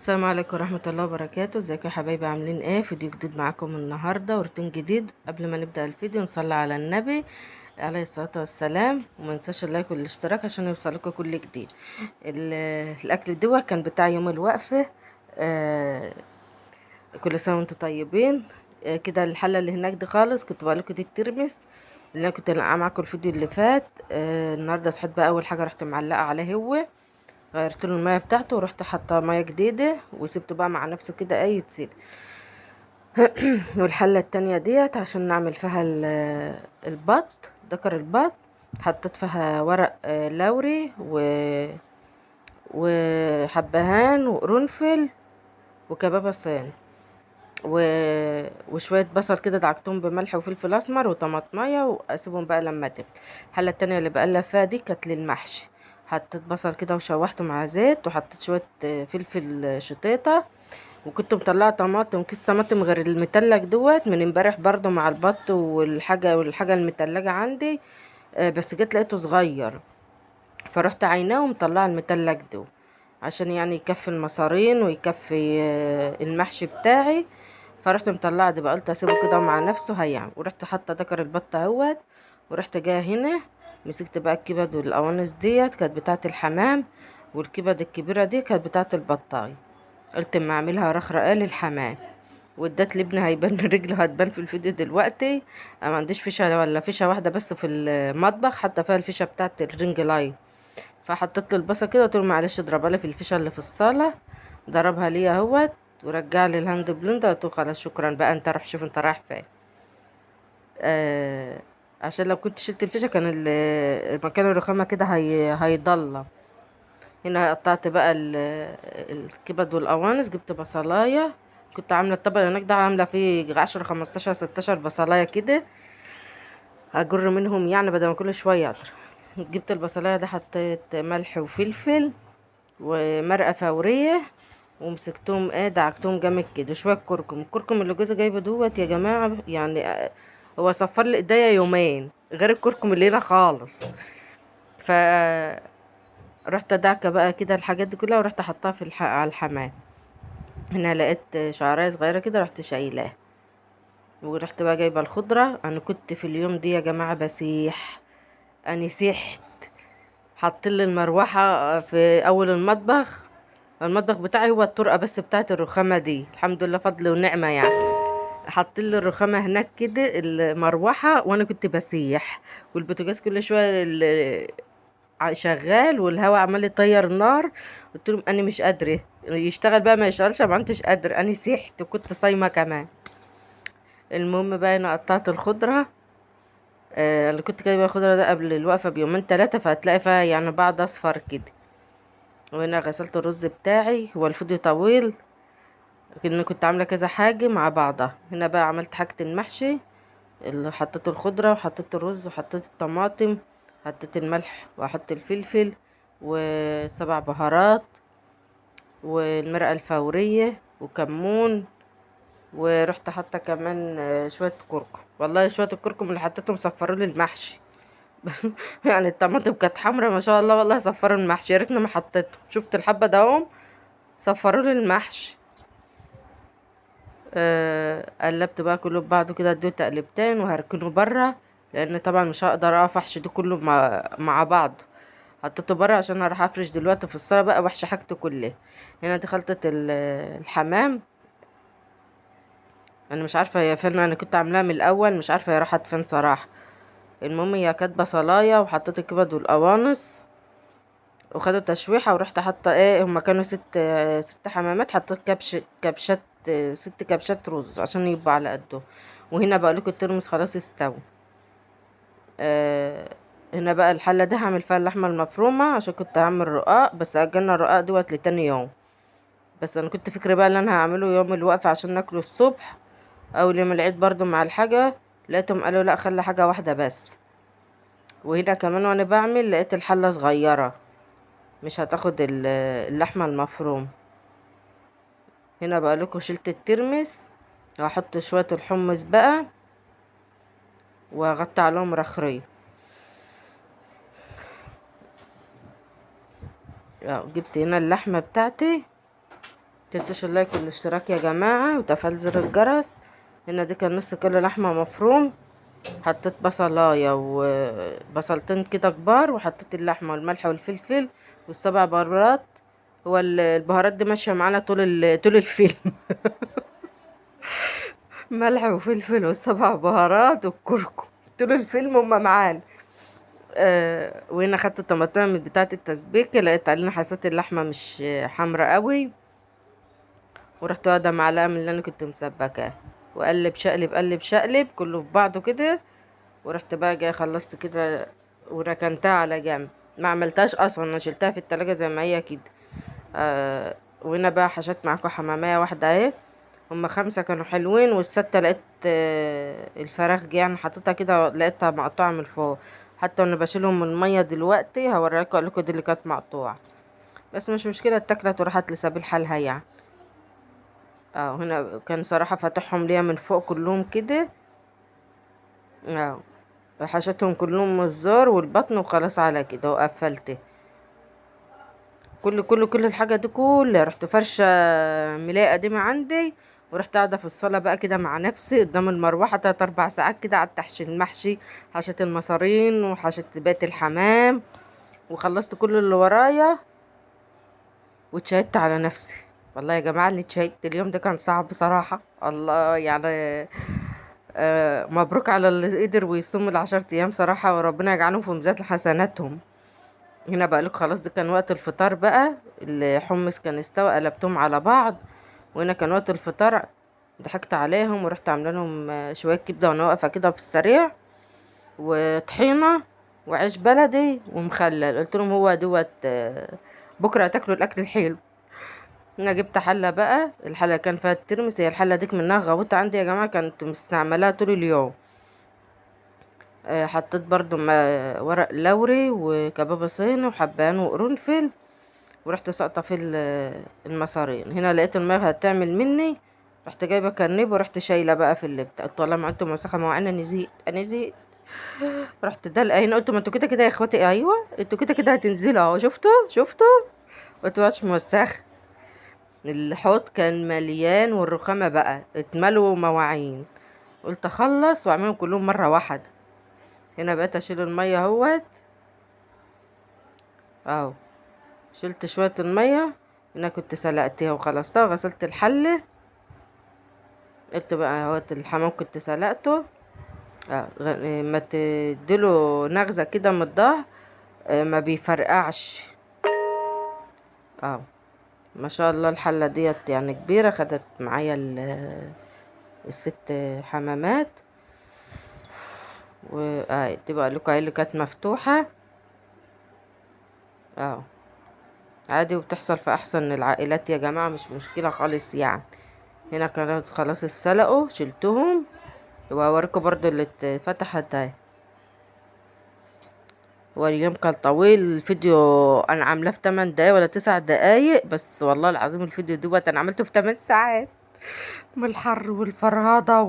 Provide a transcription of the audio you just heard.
السلام عليكم ورحمة الله وبركاته. ازيكم يا حبايبي؟ عاملين ايه؟ فيديو جديد معاكم النهاردة وروتين جديد. قبل ما نبدأ الفيديو نصلي على النبي عليه الصلاة والسلام، وما ننساش اللايك والاشتراك عشان يوصلكوا كل جديد. الاكل دوت كان بتاع يوم الوقفة. آه كل سنة وانتم طيبين. كده الحلة اللي هناك دي خالص كنت بقولكوا دي الترمس اللي انا كنت نقع معاكم الفيديو اللي فات. النهارده صحيت بقى، اول حاجة رحت معلقة عليه هو، غيرت له الميه بتاعته ورحت حاطه ميه جديده وسبته بقى مع نفسه كده يتسيل. والحله التانية ديت عشان نعمل فيها البط، دكر البط. حطيت فيها ورق لوري وحبهان وقرنفل وكبابة صين و... وشوية بصل كده دعكتهم بملح وفلفل اسمر وطماطمية واسيبهم بقى لما تغلي. الحلة التانية اللي بقلب فيها دي كانت للمحشي. حطيت بصل كده وشوحته مع زيت، وحطيت شوية فلفل شطيطة، وكنت مطلعه طماطم، كيس طماطم غير المتلج دوت من امبارح برضو مع البط والحاجة المتلجة عندي. بس جيت لقيته صغير، فرحت عيناه ومطلعه المتلج ده عشان يعني يكفي المصارين ويكفي المحشي بتاعي. فرحت مطلعه دي بقى، قلت اسيبه كده مع نفسه هيعمل. ورحت حاطه دكر البط اهوت، ورحت جايه هنا مسكت بقى الكبد والقوانص ديت كانت بتاعه الحمام، والكبد الكبيره دي كانت بتاعه البطاي. قلت اما اعملها رخرقه للحمام، وادت لابني هيبان رجله هتبان في الفيديو دلوقتي. أنا ما عنديش فيشه ولا فيشه واحده بس في المطبخ، حتى فيها الفيشه بتاعه الرينج لايت. فحطيت له البصل كده وقلت له معلش اضربها لي في الفيشه اللي في الصاله. ضربها لي اهوت ورجع لي الهاند بلندر. قلت له خلاص شكرا بقى، انت روح شوف انت رايح فين. آه عشان لو كنت شلت الفيشه كان مكان الرخامه كده هيضل. هنا قطعت بقى الكبد والقوانص، جبت بصلايه. كنت عامله الطبق اللي هناك ده عامله فيه 10 15 16 بصلايه كده، هجر منهم يعني بدل ما كل شويه اضرب. جبت البصلايه ده، حطيت ملح وفلفل ومرقه فوريه، ومسكتهم دعكتهم جامد كده. شويه كركم، الكركم اللي جوزي جايبه دوت يا جماعه يعني هو صفر لي ايديا يومين غير الكركم اللي هنا خالص. ف رحت دعكه بقى كده الحاجات دي كلها، ورحت حطها في على الحمام. هنا لقيت شعرايه صغيره كده رحت شايلاها، ورحت بقى جايبه الخضره. انا كنت في اليوم دي يا جماعه بسيح، اني سيحت. حاطين المروحه في اول المطبخ بتاعي هو الطرقه بس بتاعت الرخامه دي، الحمد لله فضل ونعمه يعني. حاطين لي الرخامه هناك كده المروحه، وانا كنت بسيح، والبوتاجاز كل شويه شغال والهواء عمال يطير نار. قلت لهم انا مش قادره يشتغل بقى ما يشتغلش، ما انتش قادر، انا سيحت وكنت صايمه كمان. المهم بقى انا قطعت الخضره. اللي كنت جايبه الخضره ده قبل الوقفه بيومين ثلاثه، فهتلاقي فيها يعني بعض اصفر كده. وهنا غسلت الرز بتاعي، هو الفيديو طويل لكن كنت عامله كذا حاجه مع بعضها. هنا بقى عملت حاجه المحشي، اللي حطيت الخضره وحطيت الرز وحطيت الطماطم، حطيت الملح وحطيت الفلفل وسبع بهارات والمرقه الفوريه وكمون. ورحت حاطه كمان شويه كركم. والله شويه الكركم اللي حطيتهم صفروا لي المحشي. يعني الطماطم كانت حمرا ما شاء الله، والله صفروا المحشي، يا ريتني ما حطيته. شفت الحبه ده صفروا لي المحشي. قلبت بقى كله ببعضه كده، اديته تقلبتين وهركنه برا، لان طبعا مش هقدر اقف احشي ده كله مع بعض. حطيته برا عشان هروح افرش دلوقتي في الصاله بقى واحشي حاجته كلها. هنا دي خلطه الحمام. انا مش عارفه هي فين، انا كنت عاملاها من الاول مش عارفه هي راحت فين صراحه. المهم هي كانت بصلايه، وحطيت الكبد والقوانص وخدوا تشويحه، ورحت حاطه هما كانوا ست حمامات، حطيت كبشات 6 كبشات رز عشان يبقى على قده. وهنا بقى لكم الترمس خلاص استوى. آه هنا بقى الحله دي هعمل فيها اللحمه المفرومه، عشان كنت هعمل رقاق بس اجلنا الرقاق دوت لتاني يوم. بس انا كنت فكرة بقى اللي انا هعمله يوم الوقفه عشان ناكله الصبح او يوم العيد برضو مع الحاجه. لقيتهم قالوا لا خلي حاجه واحده بس. وهنا كمان وانا بعمل لقيت الحله صغيره مش هتاخد اللحمه المفروم. هنا بقى لكم شلت الترمس، وهحط شويه الحمص بقى واغطي عليهم رخريه. جبت هنا اللحمه بتاعتي متنسوش اللايك والاشتراك يا جماعة وتفعيل زر الجرس. هنا دي كان نص كيلو لحمة مفروم. حطيت بصلاية وبصلتين كده كبار، وحطيت اللحمة والملح والفلفل والسبع بهارات. هو البهارات دي ماشية معانا طول الفيلم. ملح وفلفل والسبع بهارات والكركم طول الفيلم هما معانا. وهنا خدت الطماطم بتاعة التسبيكة، لقيت علينا حسيت اللحمة مش حمرا قوي، ورحت واخدة معلقة من اللي انا كنت مسبكاه، وقلب شقلب قلب شقلب كله في بعضه كده. ورحت بقى جايه خلصت كده وركنتها على جنب. ما عملتهاش اصلا، انا شلتها في التلاجة زي ما هي كده. وهنا بقى حشيت معاكم حمامية واحدة اهي. هما 5 كانوا حلوين، والستة لقيت الفراخ دي يعني حطيتها كده لقيتها مقطوعة من فوق. حتى وانا بشيلهم من المية دلوقتي هوريكم، اقولكوا دي اللي كانت مقطوعة، بس مش مشكلة اتاكلت وراحت لسبيل حالها يعني. هنا كان صراحة فاتحهم ليا من فوق كلهم كده. اه حشيتهم كلهم من الزور والبطن وخلاص على كده وقفلته. كل الحاجة دي كلها رحت فرشة ملاية قديمة عندي، ورحت قاعدة في الصالة بقى كده مع نفسي قدام المروحة 3 4 ساعات كده. قعدت احشي المحشي، حشيت المصارين وحشيت بيت الحمام، وخلصت كل اللي ورايا واتشهدت على نفسي. والله يا جماعة اللي اتشهدت اليوم ده كان صعب بصراحة، الله يعني. مبروك على اللي قدر ويصوم ال10 ايام صراحة، وربنا يجعلهم في ميزان حسناتهم. هنا بقولك خلاص ده كان وقت الفطار بقى. الحمص كان استوى قلبتهم على بعض، وهنا كان وقت الفطار. ضحكت عليهم ورحت عامله لهم شويه كبده وانا واقفه كده في السريع، وطحينه وعيش بلدي ومخلل. قلت لهم هو دوت بكره هتاكلوا الاكل الحلو. انا جبت حله بقى، الحله كان فيها الترمس، هي الحله ديك منها غوطه عندي يا جماعه، كانت مستعملاها طول اليوم. حطيت برضو ورق لوري وكبابه صيني وحبهان وقرنفل، ورحت ساقطه في المصارين. هنا لقيت المية هتعمل مني، رحت جايبه كرنيب ورحت شايله بقى في اللي بتاع. قلت والله ما انتم مسخه، ما هو انا نزيت انا نزيت. رحت دلقه هنا، قلت ما انتوا كده كده يا اخواتي، ايوه انتوا كده كده هتنزلوا اهو، شفتوا. قلت مش موسخ. الحوض كان مليان والرخامه بقى اتملوا مواعين. قلت اخلص واعملهم كلهم مره واحده. هنا بقيت اشيل الميه اهوت اهو. شلت شويه الميه. هنا كنت سلقتها وخلصتها وغسلت الحله. قلت بقى اهوت الحمام كنت سلقته. ما تديله نغزة كده من الظهر. ما بيفرقعش. اه ما شاء الله الحلة ديت يعني كبيرة، خدت معايا ال6 حمامات. دي بقى لكم اللي كانت مفتوحة. اه عادي، وبتحصل في احسن العائلات يا جماعة، مش مشكلة خالص يعني. هنا كانت خلاص اتسلقوا شلتهم، وهوريكم برضو اللي اتفتحت اهي. واليوم كان طويل الفيديو، انا عاملاه في 8 دقايق ولا 9 دقايق، بس والله العظيم الفيديو دوت انا عملته في 8 ساعات من الحر والفرهضة